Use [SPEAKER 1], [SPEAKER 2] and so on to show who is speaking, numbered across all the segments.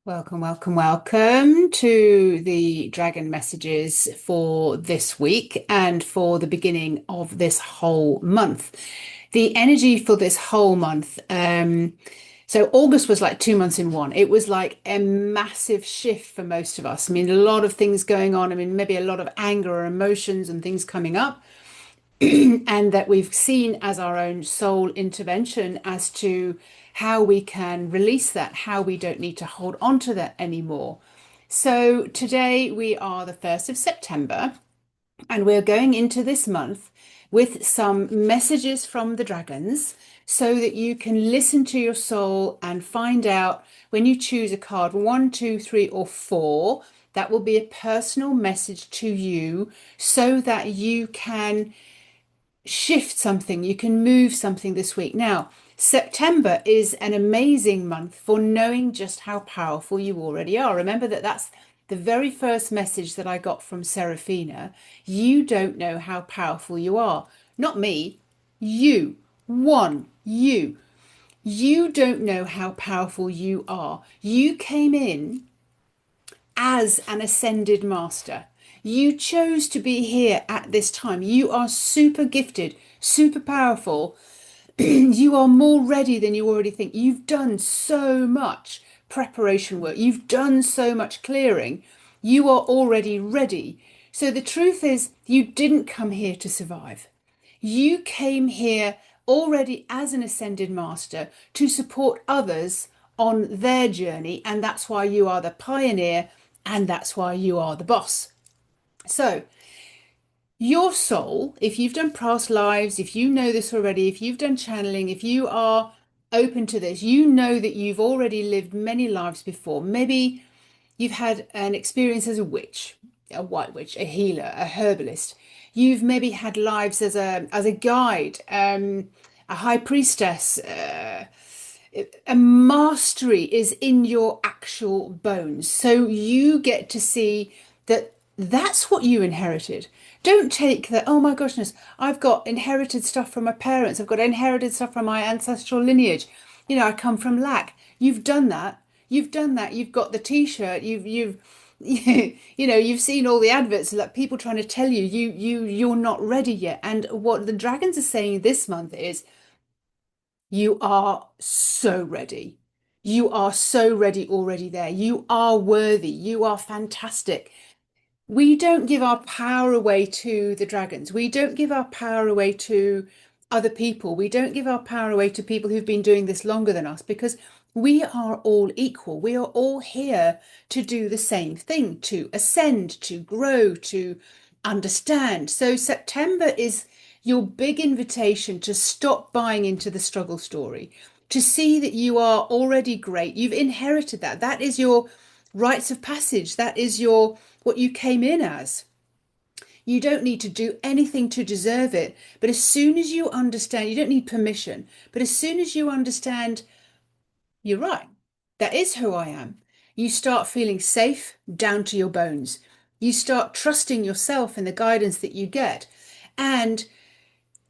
[SPEAKER 1] Welcome, welcome, welcome to the Dragon messages for this week and for the beginning of this whole month. The energy for this whole month. So August was like 2 months in one. It was like a massive shift for most of us. I mean, a lot of things going on. I mean, maybe a lot of anger or emotions and things coming up. And that we've seen as our own soul intervention as to how we can release that, how we don't need to hold on to that anymore. So today we are the 1st of September, and we're going into this month with some messages from the dragons so that you can listen to your soul and find out when you choose a card one, two, three, or four. That will be a personal message to you so that you can shift something, you can move something this week. Now, September is an amazing month for knowing just how powerful you already are. Remember that that's the very first message that I got from Seraphina. You don't know how powerful you are. Not me, you. You. You don't know how powerful you are. You came in as an ascended master. You chose to be here at this time. You are super gifted, super powerful. You are more ready than you already think. You've done so much preparation work. You've done so much clearing. You are already ready. So the truth is, you didn't come here to survive. You came here already as an ascended master to support others on their journey, and that's why you are the pioneer and that's why you are the boss. So, your soul, if you've done past lives, if you know this already, if you've done channeling, if you are open to this, you know that you've already lived many lives before. Maybe you've had an experience as a witch, a white witch, a healer, a herbalist. You've maybe had lives as a guide, a high priestess. A mastery is in your actual bones. So you get to see that that's what you inherited. Don't take that, oh my goodness, I've got inherited stuff from my parents. I've got inherited stuff from my ancestral lineage. I come from lack. You've done that. You've done that. You've got the t-shirt. You've seen all the adverts like people trying to tell you're not ready yet. And what the dragons are saying this month is you are so ready. You are so ready already there. You are worthy. You are fantastic. We don't give our power away to the dragons. We don't give our power away to other people. We don't give our power away to people who've been doing this longer than us because we are all equal. We are all here to do the same thing, to ascend, to grow, to understand. So September is your big invitation to stop buying into the struggle story, to see that you are already great. You've inherited that. That is your rites of passage. That is your what you came in as. You don't need to do anything to deserve it. But as soon as you understand, you don't need permission. But as soon as you understand, you're right, that is who I am, you start feeling safe down to your bones. You start trusting yourself and the guidance that you get. And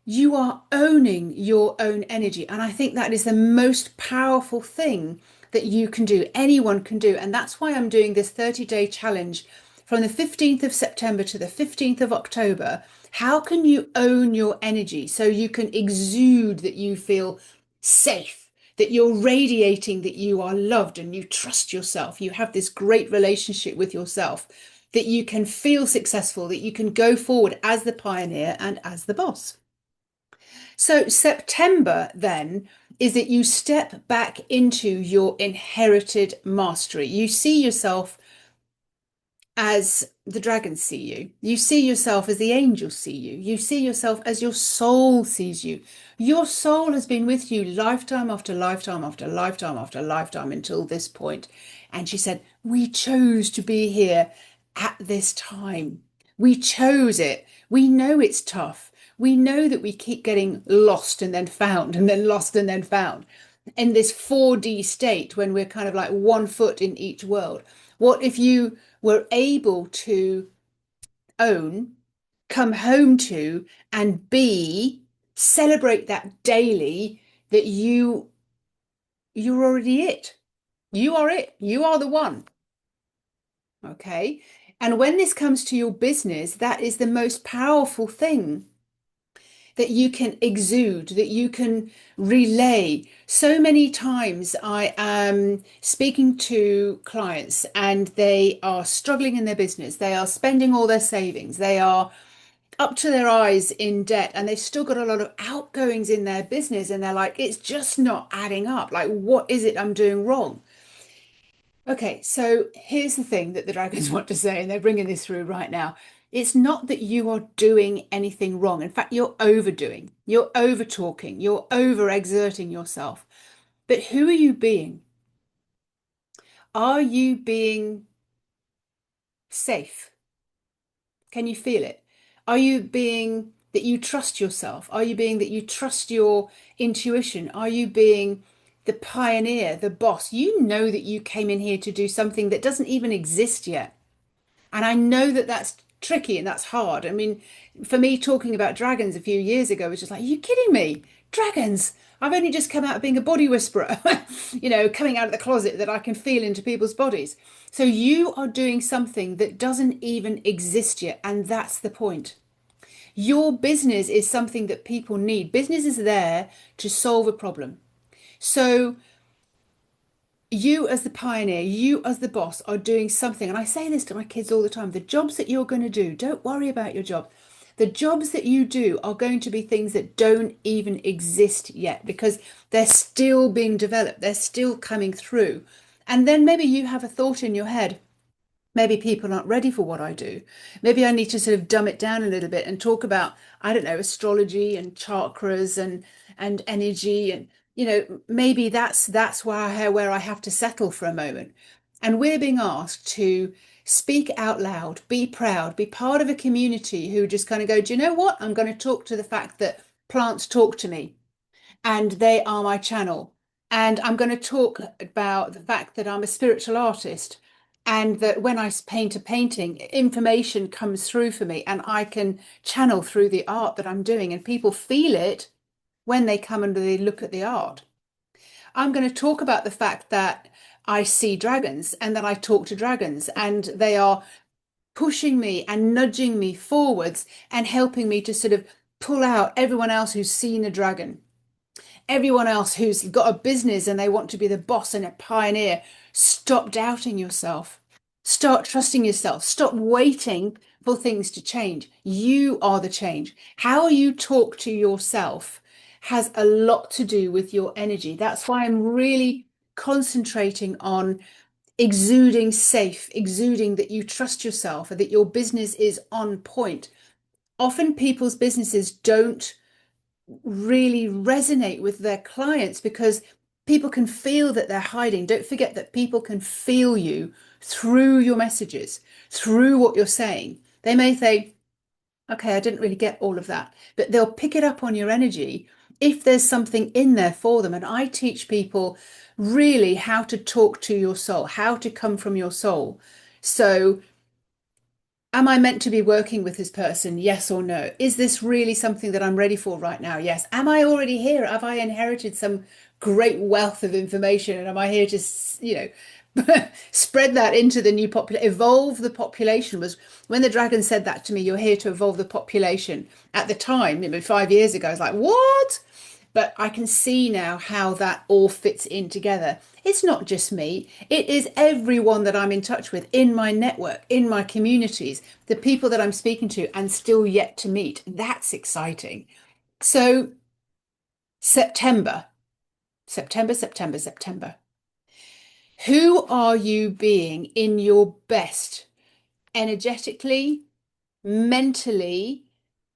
[SPEAKER 1] you are owning your own energy. And I think that is the most powerful thing that you can do, anyone can do. And that's why I'm doing this 30-day challenge from the 15th of September to the 15th of October. How can you own your energy so you can exude that you feel safe, that you're radiating, that you are loved and you trust yourself. You have this great relationship with yourself, that you can feel successful, that you can go forward as the pioneer and as the boss. So September then is that you step back into your inherited mastery. You see yourself as the dragons see you. You see yourself as the angels see you. You see yourself as your soul sees you. Your soul has been with you lifetime after lifetime after lifetime after lifetime until this point. And she said, we chose to be here at this time. We chose it. We know it's tough. We know that we keep getting lost and then found and then lost and then found in this 4D state when we're kind of like one foot in each world. What if you were able to own, come home to, and celebrate that daily that you're already it. You are it. You are the one. Okay. And when this comes to your business, that is the most powerful thing that you can exude, that you can relay. So many times I am speaking to clients and they are struggling in their business. They are spending all their savings. They are up to their eyes in debt and they've still got a lot of outgoings in their business. And they're like, it's just not adding up. Like, what is it I'm doing wrong? Okay, so here's the thing that the dragons want to say, and they're bringing this through right now. It's not that you are doing anything wrong. In fact, you're overdoing, you're over talking, you're over exerting yourself. But who are you being? Are you being safe? Can you feel it? Are you being that you trust yourself? Are you being that you trust your intuition? Are you being the pioneer, the boss? You know that you came in here to do something that doesn't even exist yet. And I know that that's tricky and that's hard. I mean, for me, talking about dragons a few years ago was just like, are you kidding me? Dragons. I've only just come out of being a body whisperer, coming out of the closet that I can feel into people's bodies. So you are doing something that doesn't even exist yet. And that's the point. Your business is something that people need. Business is there to solve a problem. So you as the pioneer, you as the boss are doing something. And I say this to my kids all the time, the jobs that you're going to do, don't worry about your job. The jobs that you do are going to be things that don't even exist yet because they're still being developed, they're still coming through. And then maybe you have a thought in your head, maybe people aren't ready for what I do. Maybe I need to sort of dumb it down a little bit and talk about, I don't know, astrology and chakras and energy and maybe that's where I have to settle for a moment. And we're being asked to speak out loud, be proud, be part of a community who just kind of go, do you know what? I'm going to talk to the fact that plants talk to me and they are my channel. And I'm going to talk about the fact that I'm a spiritual artist and that when I paint a painting, information comes through for me and I can channel through the art that I'm doing, and people feel it when they come and they look at the art. I'm going to talk about the fact that I see dragons and that I talk to dragons and they are pushing me and nudging me forwards and helping me to sort of pull out everyone else who's seen a dragon, everyone else who's got a business and they want to be the boss and a pioneer. Stop doubting yourself. Start trusting yourself. Stop waiting for things to change. You are the change. How you talk to yourself has a lot to do with your energy. That's why I'm really concentrating on exuding safe, exuding that you trust yourself and that your business is on point. Often people's businesses don't really resonate with their clients because people can feel that they're hiding. Don't forget that people can feel you through your messages, through what you're saying. They may say, okay, I didn't really get all of that, but they'll pick it up on your energy if there's something in there for them. And I teach people really how to talk to your soul, how to come from your soul. So am I meant to be working with this person? Yes or no? Is this really something that I'm ready for right now? Yes. Am I already here? Have I inherited some great wealth of information? And am I here to, spread that into the new population? Evolve the population was when the dragon said that to me, you're here to evolve the population. At the time, maybe 5 years ago, I was like, what? But I can see now how that all fits in together. It's not just me, it is everyone that I'm in touch with in my network, in my communities, the people that I'm speaking to and still yet to meet. That's exciting. So, September, September. Who are you being in your best energetically, mentally,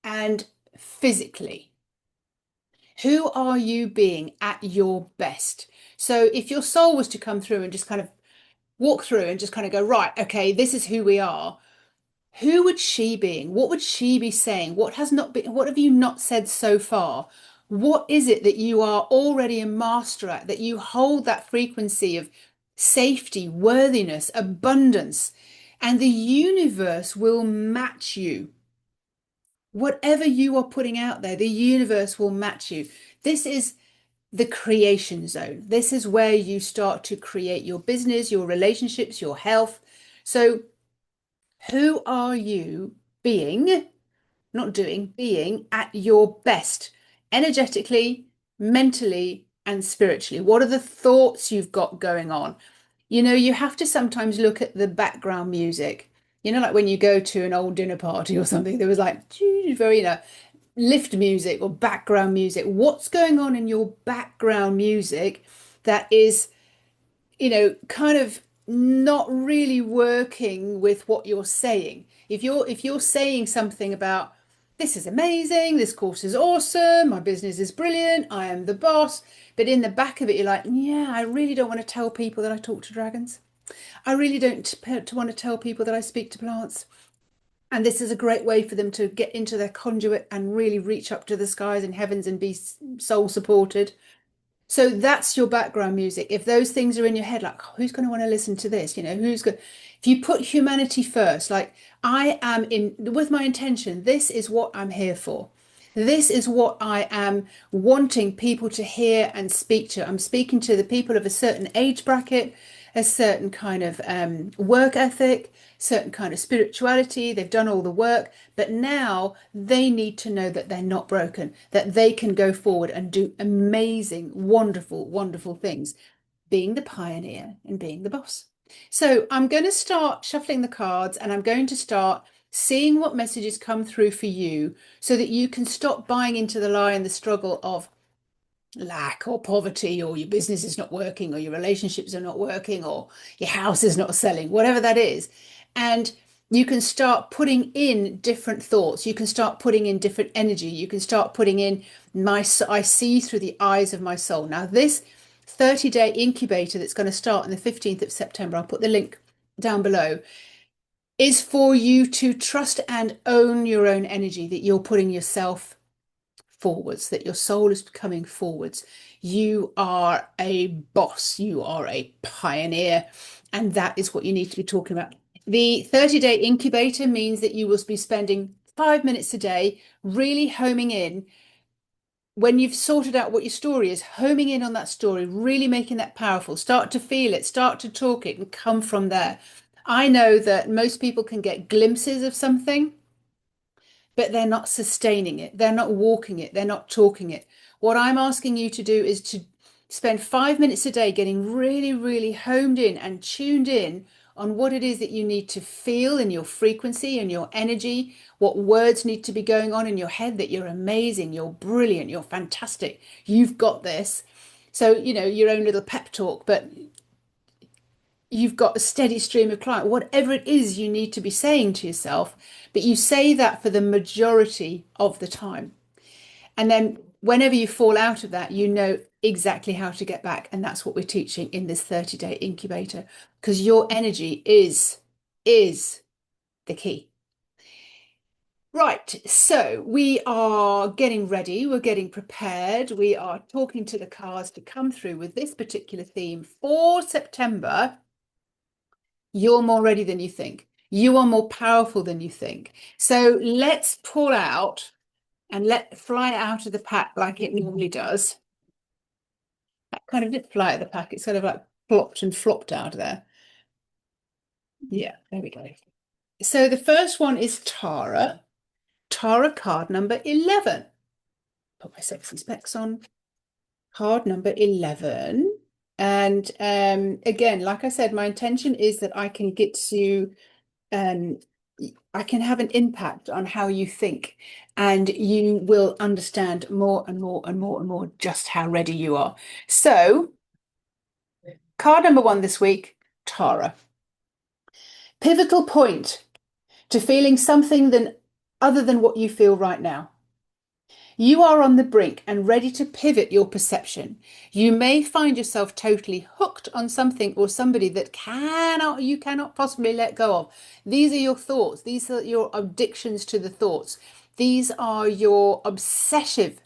[SPEAKER 1] and physically? Who are you being at your best? So if your soul was to come through and just kind of walk through and just kind of go, right, okay, this is who we are. Who would she being? What would she be saying? What has not been, what have you not said so far? What is it that you are already a master at, that you hold that frequency of safety, worthiness, abundance, and the universe will match you. Whatever you are putting out there, the universe will match you. This is the creation zone. This is where you start to create your business, your relationships, your health. So, who are you being, not doing, being at your best, energetically, mentally, and spiritually? What are the thoughts you've got going on? You have to sometimes look at the background music. Like when you go to an old dinner party or something, there was like very, lift music or background music. What's going on in your background music that is, kind of not really working with what you're saying? If you're saying something about, this is amazing, this course is awesome, my business is brilliant, I am the boss, but in the back of it you're like, yeah, I really don't want to tell people that I talk to dragons. I really don't want to tell people that I speak to plants. And this is a great way for them to get into their conduit and really reach up to the skies and heavens and be soul supported. So that's your background music. If those things are in your head, like, oh, who's going to want to listen to this? Who's going, if you put humanity first, like, I am in with my intention, this is what I'm here for. This is what I am wanting people to hear and speak to. I'm speaking to the people of a certain age bracket, a certain kind of work ethic, certain kind of spirituality. They've done all the work, but now they need to know that they're not broken, that they can go forward and do amazing, wonderful, wonderful things, being the pioneer and being the boss. So I'm going to start shuffling the cards and I'm going to start seeing what messages come through for you so that you can stop buying into the lie and the struggle of lack or poverty, or your business is not working, or your relationships are not working, or your house is not selling, whatever that is. And you can start putting in different thoughts. You can start putting in different energy. You can start putting in I see through the eyes of my soul. Now, this 30-day incubator that's going to start on the 15th of September, I'll put the link down below, is for you to trust and own your own energy, that you're putting yourself forwards, that your soul is coming forwards. You are a boss, you are a pioneer, and that is what you need to be talking about. The 30-day incubator means that you will be spending 5 minutes a day really homing in. When you've sorted out what your story is, homing in on that story, really making that powerful, start to feel it, start to talk it, and come from there. I know that most people can get glimpses of something, but they're not sustaining it. They're not walking it. They're not talking it. What I'm asking you to do is to spend 5 minutes a day getting really, really honed in and tuned in on what it is that you need to feel in your frequency and your energy, what words need to be going on in your head, that you're amazing, you're brilliant, you're fantastic, you've got this. So, your own little pep talk, but you've got a steady stream of client, whatever it is you need to be saying to yourself, but you say that for the majority of the time. And then whenever you fall out of that, you know exactly how to get back. And that's what we're teaching in this 30-day incubator, because your energy is the key. Right, so we are getting ready, we're getting prepared, we are talking to the cards to come through with this particular theme for September. You're more ready than you think. You are more powerful than you think. So let's pull out and let fly out of the pack like it normally does. That kind of did fly out of the pack. It's sort of like plopped and flopped out of there. Yeah, there we go. So the first one is Tara. Tara card number 11. Put my sexy specs on. Card number 11. And again, like I said, my intention is that I can get to I can have an impact on how you think, and you will understand more and more and more and more just how ready you are. So, card number 1 this week, Tara. Pivotal point to feeling something other than what you feel right now. You are on the brink and ready to pivot your perception. You may find yourself totally hooked on something or somebody that you cannot possibly let go of. These are your thoughts. These are your addictions to the thoughts. These are your obsessive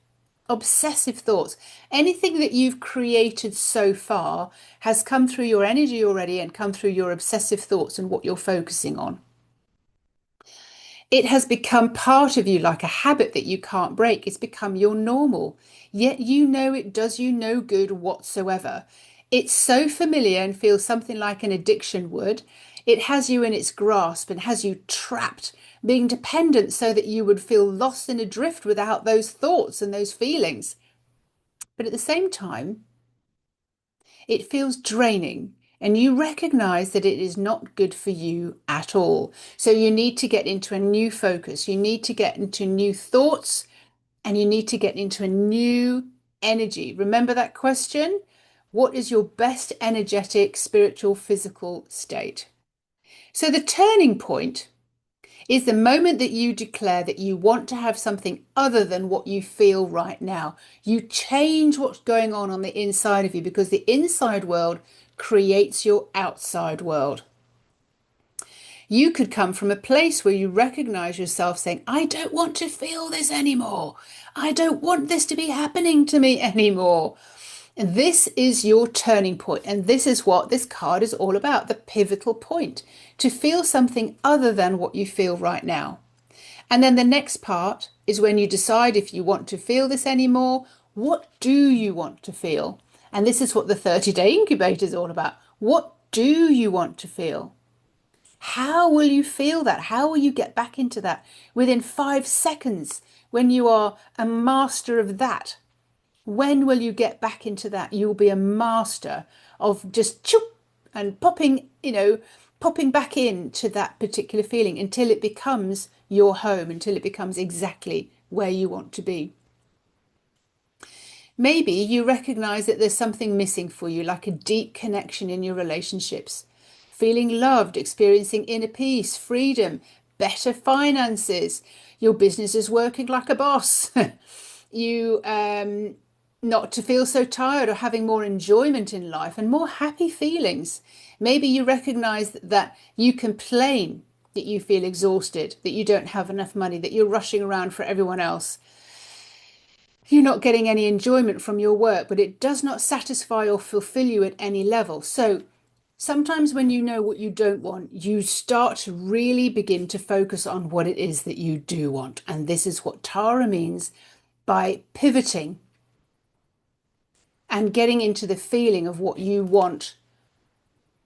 [SPEAKER 1] thoughts. Anything that you've created so far has come through your energy already and come through your obsessive thoughts and what you're focusing on. It has become part of you, like a habit that you can't break. It's become your normal. Yet you know it does you no good whatsoever. It's so familiar and feels something like an addiction would. It has you in its grasp and has you trapped, being dependent so that you would feel lost and adrift without those thoughts and those feelings. But at the same time, it feels draining, and you recognize that it is not good for you at all. So you need to get into a new focus. You need to get into new thoughts and you need to get into a new energy. Remember that question? What is your best energetic, spiritual, physical state? So the turning point is the moment that you declare that you want to have something other than what you feel right now. You change what's going on the inside of you because the inside world creates your outside world. You could come from a place where you recognize yourself saying, I don't want to feel this anymore. I don't want this to be happening to me anymore. And this is your turning point, and this is what this card is all about, the pivotal point, to feel something other than what you feel right now. And then the next part is when you decide if you want to feel this anymore, what do you want to feel? And this is what the 30-day incubator is all about. What do you want to feel? How will you feel that? How will you get back into that within 5 seconds when you are a master of that? When will you get back into that? You'll be a master of just choop and popping, popping back into that particular feeling until it becomes your home, until it becomes exactly where you want to be. Maybe you recognize that there's something missing for you, like a deep connection in your relationships, feeling loved, experiencing inner peace, freedom, better finances, your business is working like a boss. You not to feel so tired or having more enjoyment in life and more happy feelings. Maybe you recognize that you complain that you feel exhausted, that you don't have enough money, that you're rushing around for everyone else. You're not getting any enjoyment from your work, but it does not satisfy or fulfill you at any level. So sometimes when you know what you don't want, you start to really begin to focus on what it is that you do want. And this is what Tara means by pivoting and getting into the feeling of what you want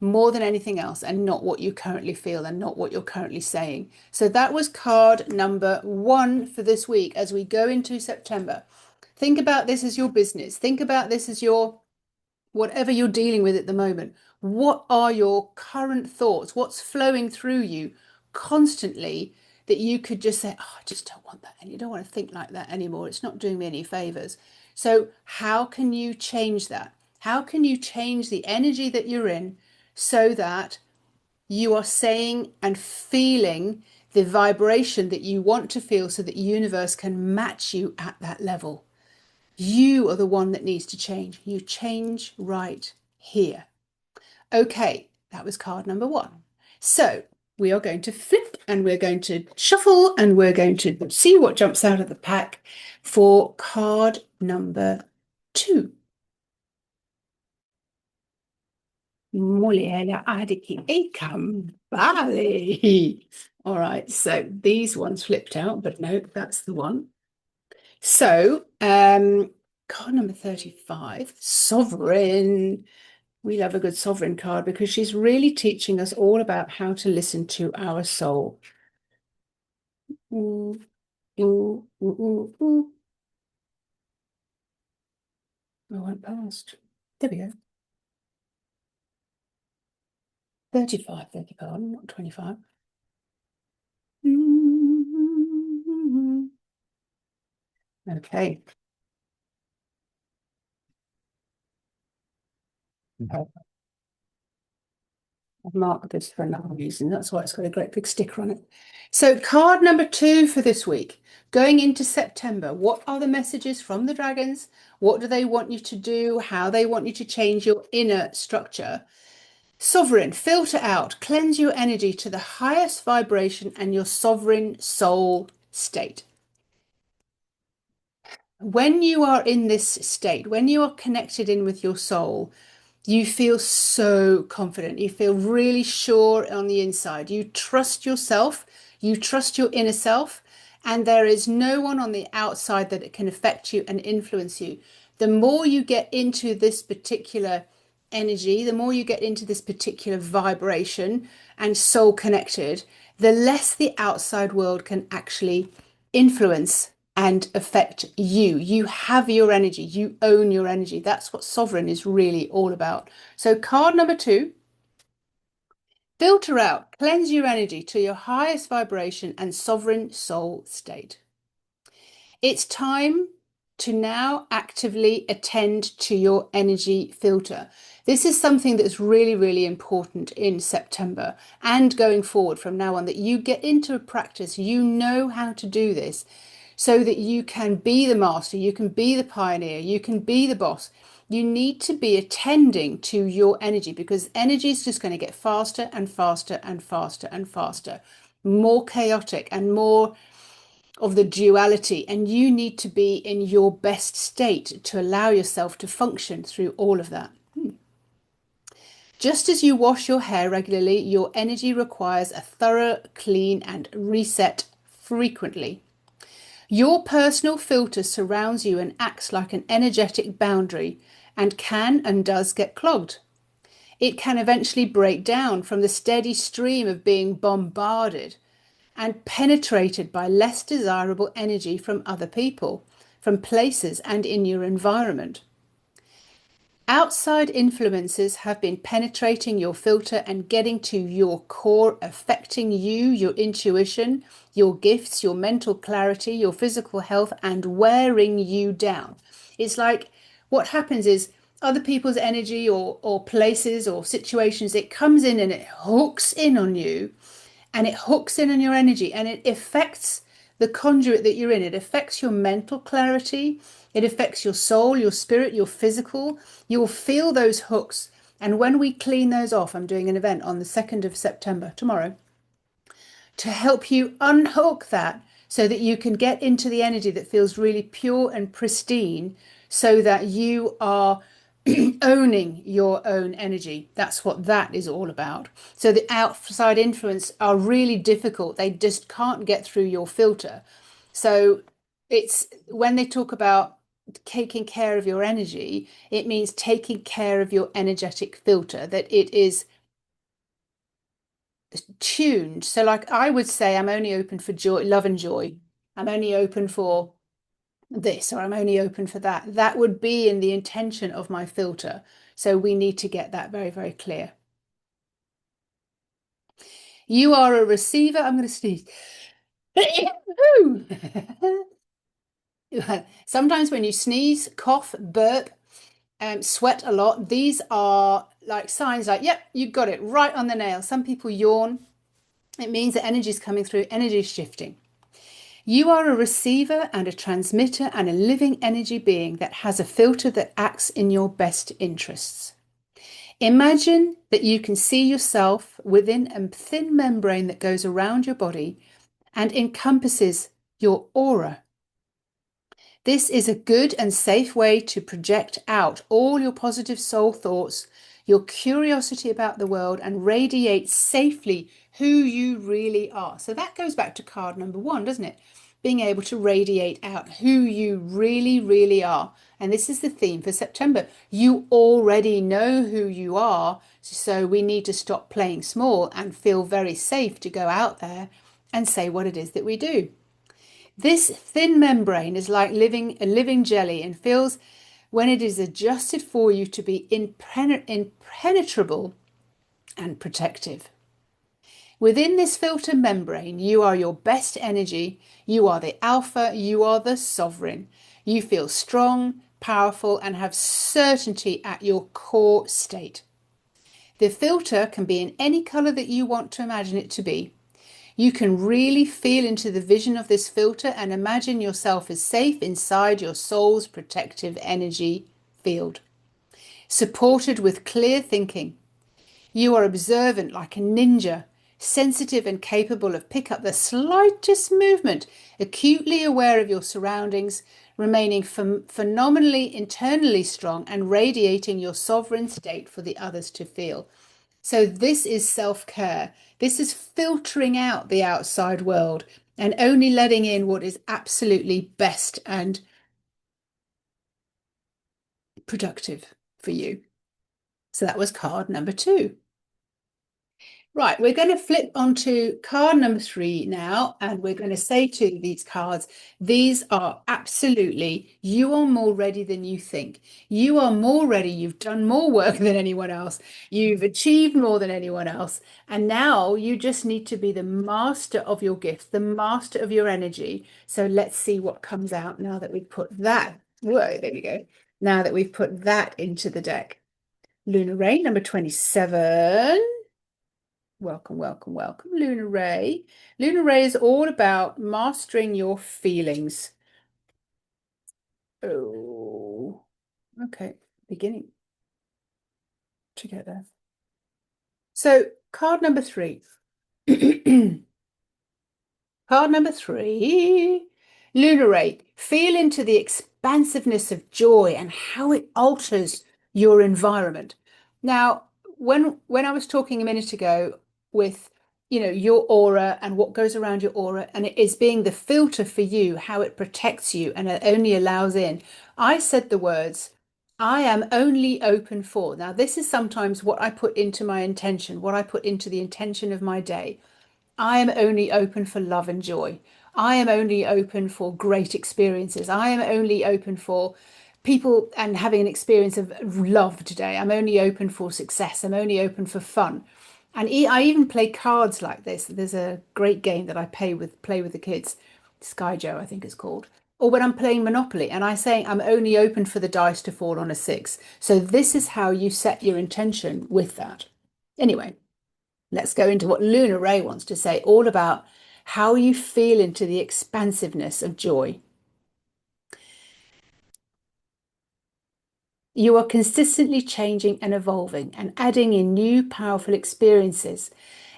[SPEAKER 1] more than anything else and not what you currently feel and not what you're currently saying. So that was card number 1 for this week as we go into September. Think about this as your business. Think about this as your whatever you're dealing with at the moment. What are your current thoughts? What's flowing through you constantly that you could just say, oh, I just don't want that. And you don't want to think like that anymore. It's not doing me any favors. So how can you change that? How can you change the energy that you're in so that you are saying and feeling the vibration that you want to feel so that the universe can match you at that level? You are the one that needs to change. You change right here. Okay, that was card number 1. So we are going to flip and we're going to shuffle and we're going to see what jumps out of the pack for card number 2. Mulher adiki ekam vale. All right, so these ones flipped out, but no, that's the one. So, card number 35, Sovereign. We love a good sovereign card because she's really teaching us all about how to listen to our soul. Ooh, ooh, ooh, ooh, ooh. I went past. There we go. 35, beg your pardon, not 25. Okay. I've marked this for another reason. That's why it's got a great big sticker on it. So card number 2 for this week. Going into September, what are the messages from the dragons? What do they want you to do? How they want you to change your inner structure? Sovereign, filter out, cleanse your energy to the highest vibration and your sovereign soul state. When you are in this state, when you are connected in with your soul, you feel so confident. You feel really sure on the inside. You trust yourself You trust your inner self, and there is no one on the outside that can affect you and influence you. The more you get into this particular energy, the more you get into this particular vibration and soul connected, the less the outside world can actually influence and affect you. You have your energy, you own your energy. That's what sovereign is really all about. So, card number 2, filter out, cleanse your energy to your highest vibration and sovereign soul state. It's time to now actively attend to your energy filter. This is something that's really, really important in September and going forward from now on, that you get into a practice, you know how to do this so that you can be the master, you can be the pioneer, you can be the boss. You need to be attending to your energy, because energy is just going to get faster and faster and faster and faster, more chaotic and more of the duality, and you need to be in your best state to allow yourself to function through all of that. Just as you wash your hair regularly, your energy requires a thorough clean and reset frequently. Your personal filter surrounds you and acts like an energetic boundary, and can and does get clogged. It can eventually break down from the steady stream of being bombarded and penetrated by less desirable energy from other people, from places, and in your environment. Outside influences have been penetrating your filter and getting to your core, affecting you, your intuition, your gifts, your mental clarity, your physical health, and wearing you down. It's like what happens is other people's energy or places or situations, it comes in and it hooks in on you, and it hooks in on your energy, and it affects the conduit that you're in. It affects your mental clarity. It affects your soul, your spirit, your physical. You'll feel those hooks. And when we clean those off, I'm doing an event on the 2nd of September, tomorrow, to help you unhook that so that you can get into the energy that feels really pure and pristine, so that you are owning your own energy. That's what that is all about. So the outside influence are really difficult. They just can't get through your filter. So it's when they talk about taking care of your energy, it means taking care of your energetic filter, that it is tuned. So like I would say, I'm only open for joy, love and joy. I'm only open for this, or I'm only open for that. That would be in the intention of my filter. So we need to get that very, very clear. You are a receiver. I'm going to sneeze. Sometimes when you sneeze, cough, burp, sweat a lot, these are like signs like, yep, you got it right on the nail. Some people yawn. It means that energy is coming through, energy is shifting. You are a receiver and a transmitter and a living energy being that has a filter that acts in your best interests. Imagine that you can see yourself within a thin membrane that goes around your body and encompasses your aura. This is a good and safe way to project out all your positive soul thoughts, your curiosity about the world, and radiate safely who you really are. So that goes back to card number 1, doesn't it? Being able to radiate out who you really, really are. And this is the theme for September. You already know who you are. So we need to stop playing small and feel very safe to go out there and say what it is that we do. This thin membrane is like a living jelly, and feels, when it is adjusted for you, to be impenetrable and protective. Within this filter membrane, you are your best energy. You are the alpha. You are the sovereign. You feel strong, powerful, and have certainty at your core state. The filter can be in any color that you want to imagine it to be. You can really feel into the vision of this filter and imagine yourself as safe inside your soul's protective energy field, supported with clear thinking. You are observant like a ninja, sensitive and capable of pick up the slightest movement, acutely aware of your surroundings, remaining phenomenally internally strong and radiating your sovereign state for the others to feel. So this is self-care. This is filtering out the outside world and only letting in what is absolutely best and productive for you. So that was card number two. Right, we're going to flip onto card number three now, and we're going to say to these cards, these are absolutely, you are more ready than you think. You are more ready. You've done more work than anyone else. You've achieved more than anyone else. And now you just need to be the master of your gifts, the master of your energy. So let's see what comes out now that we've put that. Whoa, there we go. Now that we've put that into the deck. Lunar Ray, number 27. Welcome, welcome, welcome, Luna Ray. Luna Ray is all about mastering your feelings. Oh, okay, beginning to get there. So, card number three. Card number three, Lunarate. Feel into the expansiveness of joy and how it alters your environment. Now, when I was talking a minute ago with, your aura and what goes around your aura, and it is being the filter for you, how it protects you and it only allows in. I said the words, I am only open for. Now, this is sometimes what I put into my intention, what I put into the intention of my day. I am only open for love and joy. I am only open for great experiences. I am only open for people and having an experience of love today. I'm only open for success. I'm only open for fun. And I even play cards like this. There's a great game that I play with the kids, Sky Joe, I think it's called. Or when I'm playing Monopoly and I say I'm only open for the dice to fall on a six. So this is how you set your intention with that. Anyway, let's go into what Luna Ray wants to say, all about how you feel into the expansiveness of joy. You are consistently changing and evolving and adding in new powerful experiences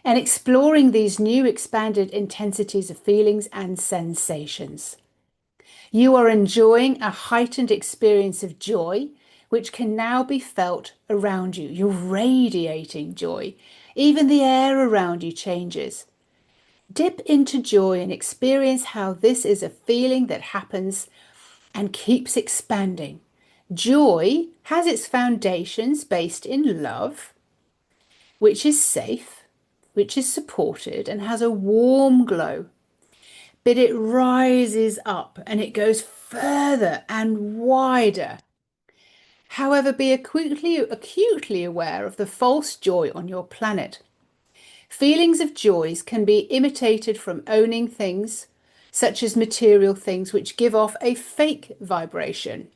[SPEAKER 1] and exploring these new expanded intensities of feelings and sensations. You are enjoying a heightened experience of joy, which can now be felt around you. You're radiating joy. Even the air around you changes. Dip into joy and experience how this is a feeling that happens and keeps expanding. Joy has its foundations based in love, which is safe, which is supported, and has a warm glow. But it rises up and it goes further and wider. However, be acutely aware of the false joy on your planet. Feelings of joys can be imitated from owning things, such as material things, which give off a fake vibration.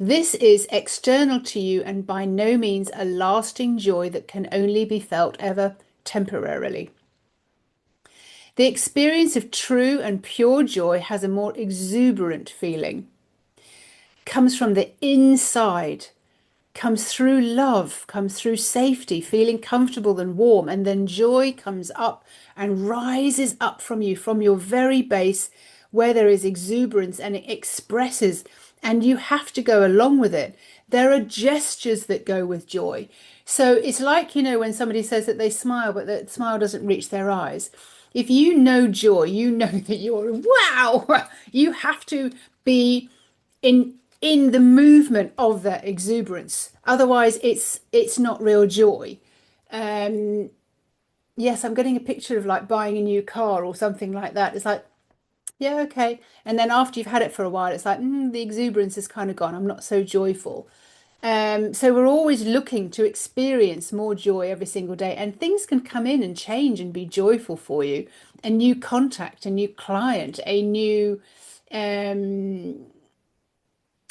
[SPEAKER 1] This is external to you and by no means a lasting joy that can only be felt ever temporarily. The experience of true and pure joy has a more exuberant feeling, comes from the inside, comes through love, comes through safety, feeling comfortable and warm, and then joy comes up and rises up from you, from your very base where there is exuberance, and it expresses, and you have to go along with it. There are gestures that go with joy. So it's like, when somebody says that they smile, but that smile doesn't reach their eyes. If you know joy, you know that you're wow. You have to be in the movement of that exuberance. Otherwise, it's not real joy. Yes, I'm getting a picture of like buying a new car or something like that. It's like, yeah, okay. And then after you've had it for a while, it's like, the exuberance is kind of gone. I'm not so joyful. So we're always looking to experience more joy every single day, and things can come in and change and be joyful for you. A new contact, a new client, um,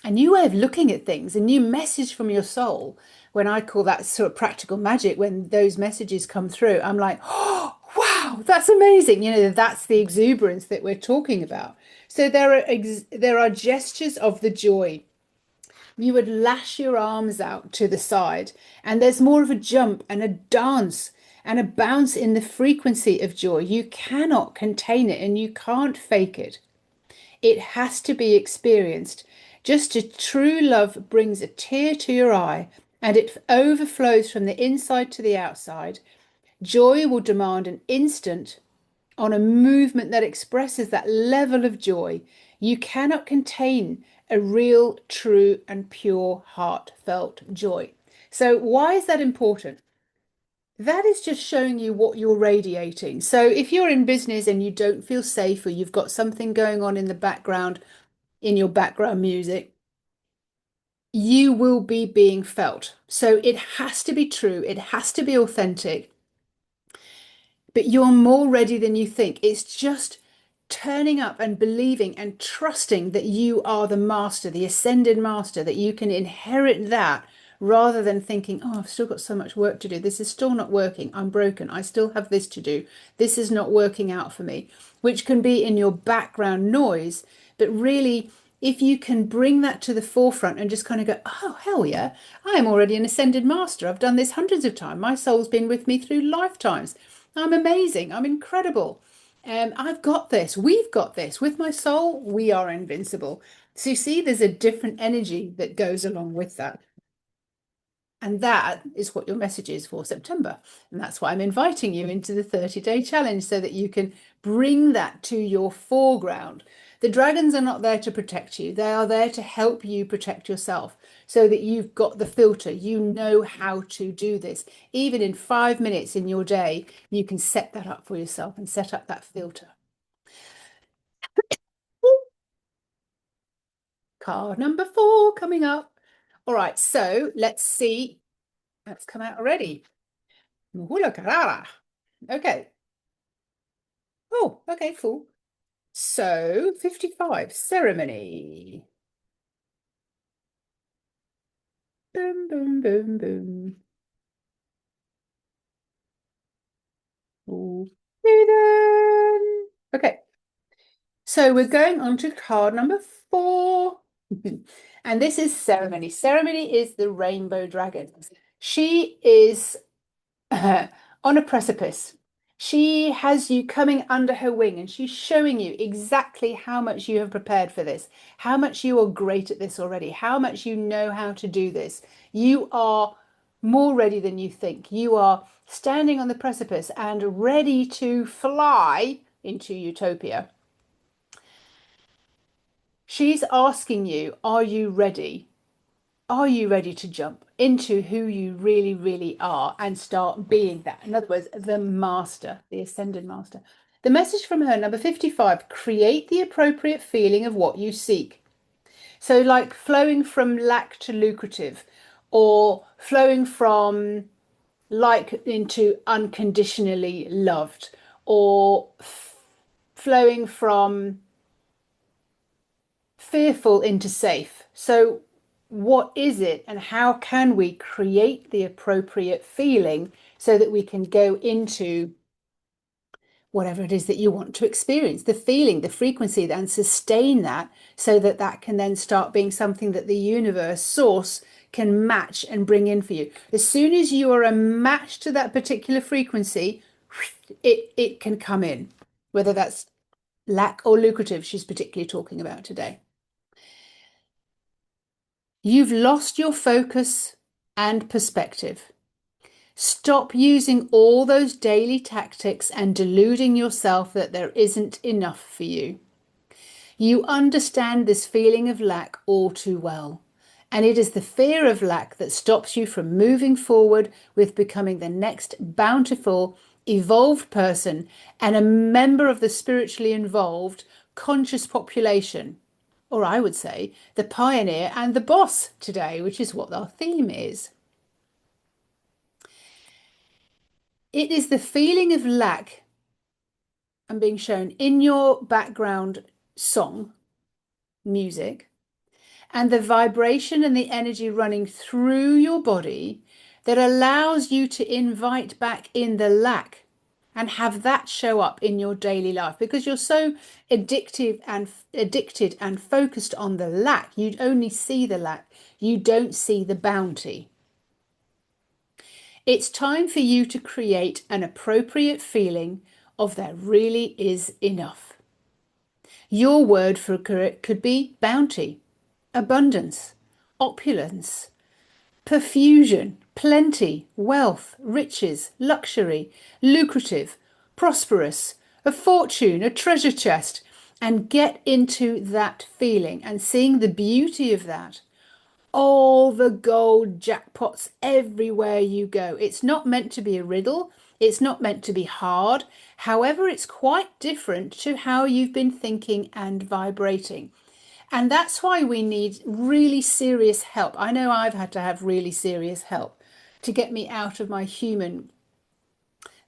[SPEAKER 1] a new way of looking at things, a new message from your soul. When I call that sort of practical magic, when those messages come through, I'm like, oh, wow, that's amazing. That's the exuberance that we're talking about. So there are gestures of the joy. You would lash your arms out to the side, and there's more of a jump and a dance and a bounce in the frequency of joy. You cannot contain it and you can't fake it. It has to be experienced. Just a true love brings a tear to your eye and it overflows from the inside to the outside. Joy will demand an instant on a movement that expresses that level of joy. You cannot contain a real, true, and pure heartfelt joy. So, why is that important? That is just showing you what you're radiating. So, if you're in business and you don't feel safe, or you've got something going on in the background, in your background music, you will be being felt. So, it has to be true, it has to be authentic, but you're more ready than you think. It's just turning up and believing and trusting that you are the master, the ascended master, that you can inherit that rather than thinking, oh, I've still got so much work to do. This is still not working. I'm broken. I still have this to do. This is not working out for me, which can be in your background noise. But really, if you can bring that to the forefront and just kind of go, oh, hell yeah, I am already an ascended master. I've done this hundreds of times. My soul's been with me through lifetimes. I'm amazing. I'm incredible. I've got this. We've got this. With my soul, we are invincible. So you see, there's a different energy that goes along with that. And that is what your message is for September. And that's why I'm inviting you into the 30-day challenge so that you can bring that to your foreground. The dragons are not there to protect you. They are there to help you protect yourself so that you've got the filter. You know how to do this. Even in 5 minutes in your day, you can set that up for yourself and set up that filter. Card number 4 coming up. All right, so let's see. That's come out already. Muhula Carrara. Okay. Oh, okay, cool. So 55, ceremony. Boom, boom, boom, boom. Ooh. Then. Okay, so we're going on to card number 4. And this is ceremony. Ceremony is the rainbow dragon. She is on a precipice. She has you coming under her wing and she's showing you exactly how much you have prepared for this, how much you are great at this already, how much you know how to do this. You are more ready than you think. You are standing on the precipice and ready to fly into utopia. She's asking you, are you ready? Are you ready to jump into who you really, really are and start being that? In other words, the master, the ascended master. The message from her, number 55, create the appropriate feeling of what you seek. So, like flowing from lack to lucrative, or flowing from like into unconditionally loved, or flowing from fearful into safe. So, what is it, and how can we create the appropriate feeling so that we can go into whatever it is that you want to experience, the feeling, the frequency, and sustain that so that that can then start being something that the universe, source, can match and bring in for you. As soon as you are a match to that particular frequency, it can come in, whether that's lack or lucrative, she's particularly talking about today. You've lost your focus and perspective. Stop using all those daily tactics and deluding yourself that there isn't enough for you. You understand this feeling of lack all too well. And it is the fear of lack that stops you from moving forward with becoming the next bountiful, evolved person and a member of the spiritually involved, conscious population. Or I would say the pioneer and the boss today, which is what our theme is. It is the feeling of lack and being shown in your background song, music, and the vibration and the energy running through your body that allows you to invite back in the lack and have that show up in your daily life because you're so addicted and focused on the lack. You only see the lack. You don't see the bounty. It's time for you to create an appropriate feeling of there really is enough. Your word for it could be bounty, abundance, opulence, Perfusion, plenty, wealth, riches, luxury, lucrative, prosperous, a fortune, a treasure chest, and get into that feeling and seeing the beauty of that. All the gold jackpots everywhere you go. It's not meant to be a riddle. It's not meant to be hard. However, it's quite different to how you've been thinking and vibrating. And that's why we need really serious help. I know I've had to have really serious help to get me out of my human,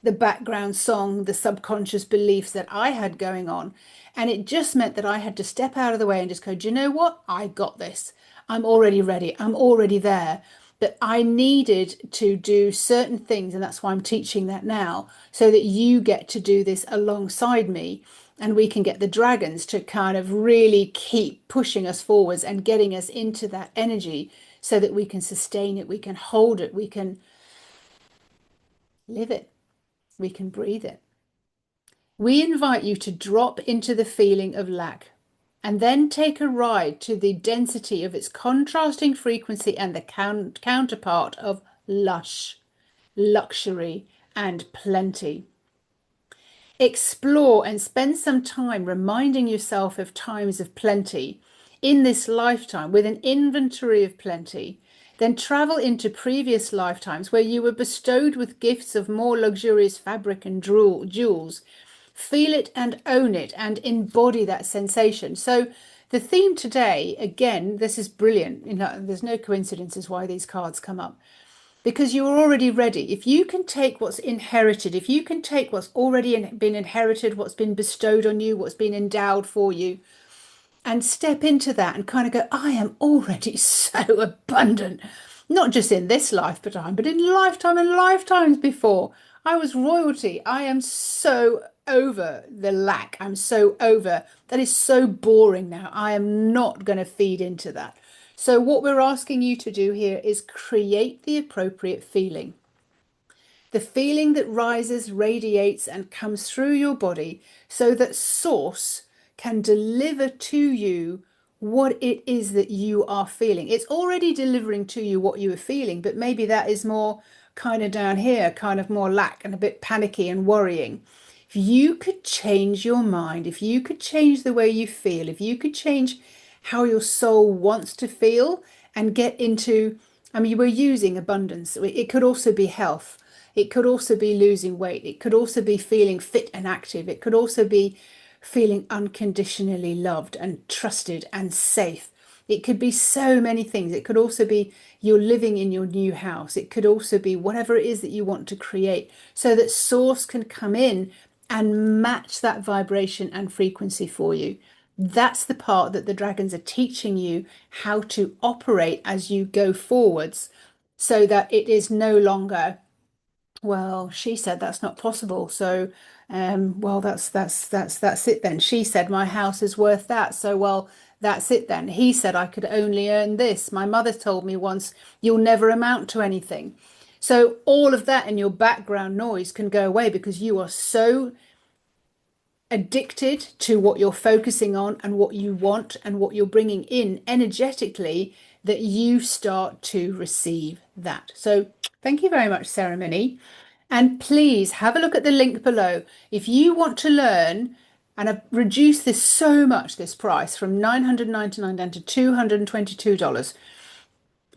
[SPEAKER 1] the background song, the subconscious beliefs that I had going on. And it just meant that I had to step out of the way and just go, do you know what? I got this. I'm already ready. I'm already there. But I needed to do certain things. And that's why I'm teaching that now, so that you get to do this alongside me. And we can get the dragons to kind of really keep pushing us forwards and getting us into that energy so that we can sustain it, we can hold it, we can live it, we can breathe it. We invite you to drop into the feeling of lack and then take a ride to the density of its contrasting frequency and the counterpart of lush, luxury, and plenty. Explore and spend some time reminding yourself of times of plenty in this lifetime with an inventory of plenty. Then travel into previous lifetimes where you were bestowed with gifts of more luxurious fabric and jewels. Feel it and own it and embody that sensation. So the theme today, again, this is brilliant. There's no coincidences why these cards come up, because you're already ready. If you can take what's inherited, if you can take what's already been inherited, what's been bestowed on you, what's been endowed for you, and step into that and kind of go, I am already so abundant, not just in this lifetime, but in lifetime and lifetimes before. I was royalty. I am so over the lack. I'm so over. That is so boring now. I am not going to feed into that. So what we're asking you to do here is create the appropriate feeling. The feeling that rises, radiates, and comes through your body so that Source can deliver to you what it is that you are feeling. It's already delivering to you what you are feeling, but maybe that is more kind of down here, kind of more lack and a bit panicky and worrying. If you could change your mind, if you could change the way you feel, if you could change how your soul wants to feel and get into, I mean, we're using abundance. It could also be health. It could also be losing weight. It could also be feeling fit and active. It could also be feeling unconditionally loved and trusted and safe. It could be so many things. It could also be you're living in your new house. It could also be whatever it is that you want to create so that Source can come in and match that vibration and frequency for you. That's the part that the dragons are teaching you how to operate as you go forwards, so that it is no longer, well, she said that's not possible. So, well, that's it then. She said my house is worth that. So, well, that's it then. He said I could only earn this. My mother told me once, you'll never amount to anything. So all of that in your background noise can go away because you are so addicted to what you're focusing on and what you want and what you're bringing in energetically that you start to receive that. So thank you very much, Ceremony. And please have a look at the link below. If you want to learn, and I've reduced this so much, this price from $999 down to $222.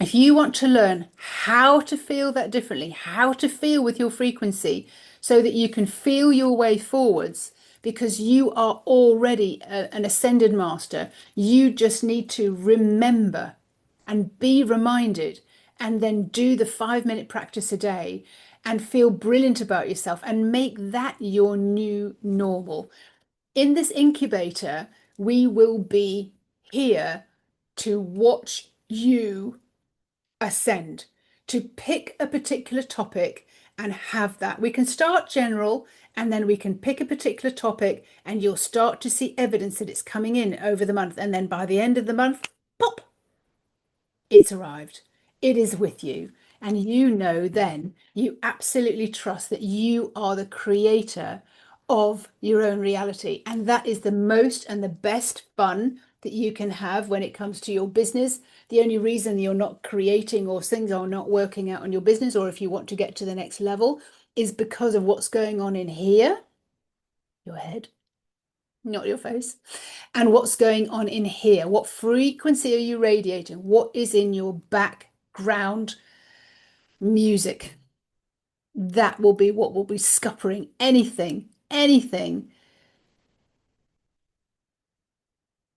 [SPEAKER 1] If you want to learn how to feel that differently, how to feel with your frequency so that you can feel your way forwards, because you are already an ascended master, you just need to remember and be reminded and then do the 5-minute practice a day and feel brilliant about yourself and make that your new normal. In this incubator, we will be here to watch you ascend, to pick a particular topic and have that. We can start general and then we can pick a particular topic and you'll start to see evidence that it's coming in over the month. And then by the end of the month, pop, it's arrived. It is with you. And you know then, you absolutely trust that you are the creator of your own reality. And that is the most and the best fun that you can have when it comes to your business, the only reason you're not creating or things are not working out on your business, or if you want to get to the next level, is because of what's going on in here, your head, not your face, and what's going on in here. What frequency are you radiating? What is in your background music? That will be what will be scuppering anything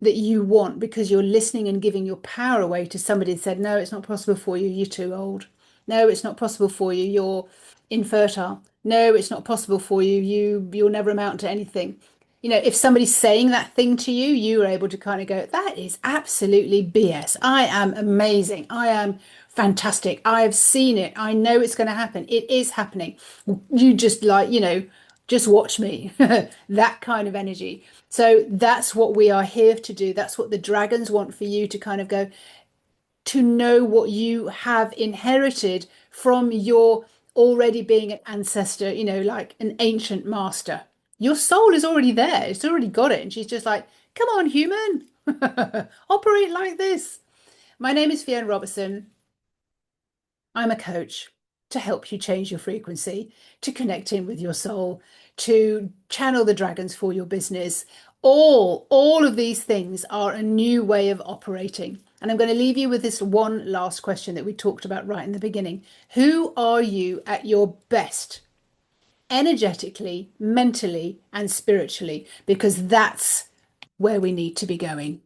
[SPEAKER 1] that you want, because you're listening and giving your power away to somebody that said, no, it's not possible for you. You're too old. No, it's not possible for you. You're infertile. No, it's not possible for you. You'll never amount to anything. If somebody's saying that thing to you, you are able to kind of go, that is absolutely BS. I am amazing. I am fantastic. I've seen it. I know it's going to happen. It is happening. You just just watch me. That kind of energy. So that's what we are here to do. That's what the dragons want for you to kind of go, to know what you have inherited from your already being an ancestor, like an ancient master. Your soul is already there. It's already got it. And she's just like, come on, human, operate like this. My name is Fiona Robertson. I'm a coach to help you change your frequency, to connect in with your soul, to channel the dragons for your business. All of these things are a new way of operating. And I'm going to leave you with this one last question that we talked about right in the beginning. Who are you at your best, energetically, mentally, and spiritually? Because that's where we need to be going.